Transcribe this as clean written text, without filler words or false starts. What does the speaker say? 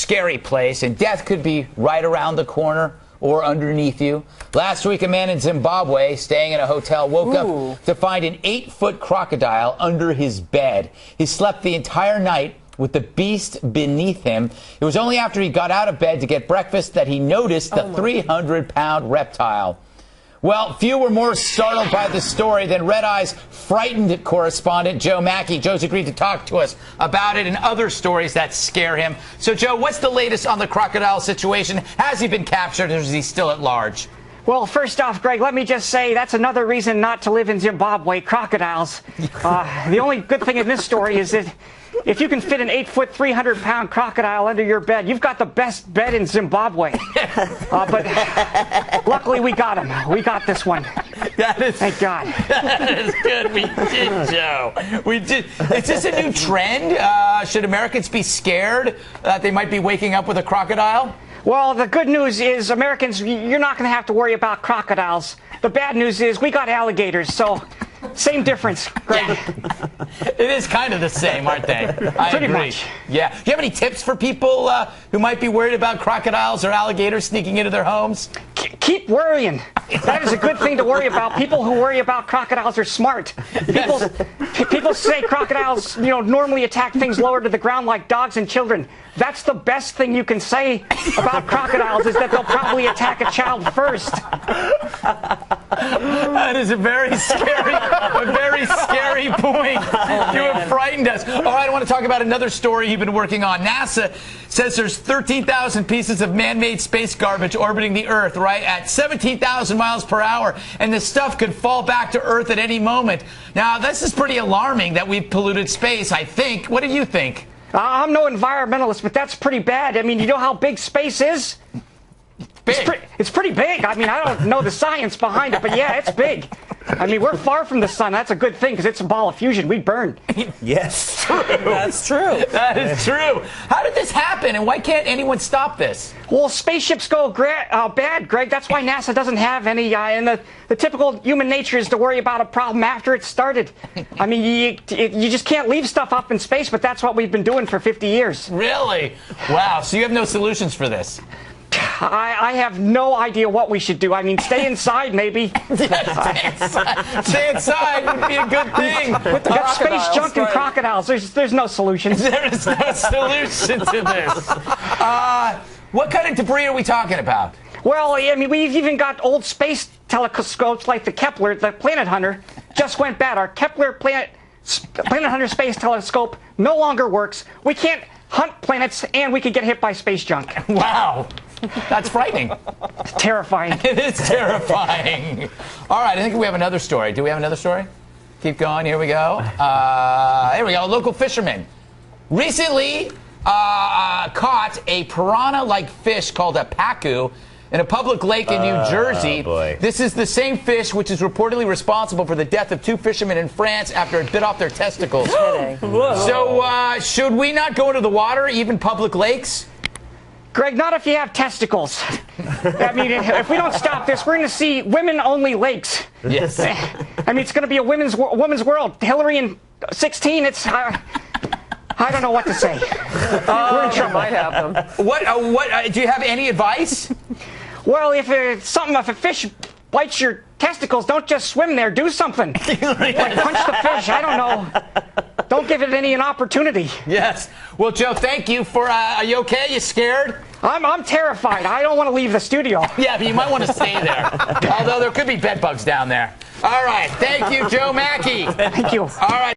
scary place, and death could be right around the corner or underneath you. Last week, a man in Zimbabwe staying in a hotel woke up to find an 8-foot crocodile under his bed. He slept the entire night with the beast beneath him. It was only after he got out of bed to get breakfast that he noticed the 300-pound reptile. Well, few were more startled by the story than Red Eye's frightened correspondent, Joe Mackey. Joe's agreed to talk to us about it and other stories that scare him. So, Joe, what's the latest on the crocodile situation? Has he been captured, or is he still at large? Well, first off, Greg, let me just say that's another reason not to live in Zimbabwe, crocodiles. The only good thing in this story is that if you can fit an 8-foot, 300-pound crocodile under your bed, you've got the best bed in Zimbabwe. But luckily, we got him. We got this one. Thank God. That is good. We did, Joe. We did. Is this a new trend? Should Americans be scared that they might be waking up with a crocodile? Well, the good news is, Americans, you're not going to have to worry about crocodiles. The bad news is we got alligators, so same difference, Greg. Yeah. It is kind of the same, aren't they? I Pretty agree. much. Yeah. Do you have any tips for people who might be worried about crocodiles or alligators sneaking into their homes? Keep worrying. That is a good thing to worry about. People who worry about crocodiles are smart. People say crocodiles, normally attack things lower to the ground like dogs and children. That's the best thing you can say about crocodiles, is that they'll probably attack a child first. That is a very scary point. You have frightened us. All right, I want to talk about another story you've been working on. NASA says there's 13,000 pieces of man-made space garbage orbiting the Earth, right, at 17,000 miles per hour, and this stuff could fall back to Earth at any moment. Now, this is pretty alarming that we've polluted space, I think. What do you think? I'm no environmentalist, but that's pretty bad. I mean, you know how big space is? Big. It's pretty big. I mean, I don't know the science behind it, but yeah, it's big. I mean, we're far from the sun. That's a good thing, because it's a ball of fusion. We'd burn. Yes, that's true. That is true. How did this happen, and why can't anyone stop this? Well, spaceships go bad, Greg. That's why NASA doesn't have any, and the typical human nature is to worry about a problem after it's started. I mean, you just can't leave stuff up in space, but that's what we've been doing for 50 years. Really? Wow, so you have no solutions for this? I have no idea what we should do. I mean, stay inside, maybe. Stay inside would be a good thing. With the space junk and crocodiles, there's no solution. There is no solution to this. What kind of debris are we talking about? Well, I mean, we've even got old space telescopes like the Kepler, the Planet Hunter, just went bad. Our Kepler Planet Hunter Space Telescope no longer works. We can't hunt planets, and we could get hit by space junk. Wow. That's frightening. It's terrifying. It is terrifying. All right, I think we have another story. Do we have another story? Keep going. Here we go. Here we go. A local fisherman recently caught a piranha-like fish called a pacu in a public lake in New Jersey. Boy. This is the same fish which is reportedly responsible for the death of 2 fishermen in France after it bit off their testicles. So should we not go into the water, even public lakes? Greg, not if you have testicles. I mean, if we don't stop this, we're going to see women-only lakes. Yes. I mean, it's going to be a women's world. Hillary in 16, it's... I don't know what to say. We're in trouble. Might happen. What do you have any advice? Well, if a fish bites your testicles, don't just swim there. Do something. Like punch the fish. I don't know. Don't give it an opportunity. Yes. Well, Joe, thank you for. Are you okay? You scared? I'm terrified. I don't want to leave the studio. Yeah, but you might want to stay there. Although there could be bed bugs down there. All right. Thank you, Joe Mackey. Thank you. All right.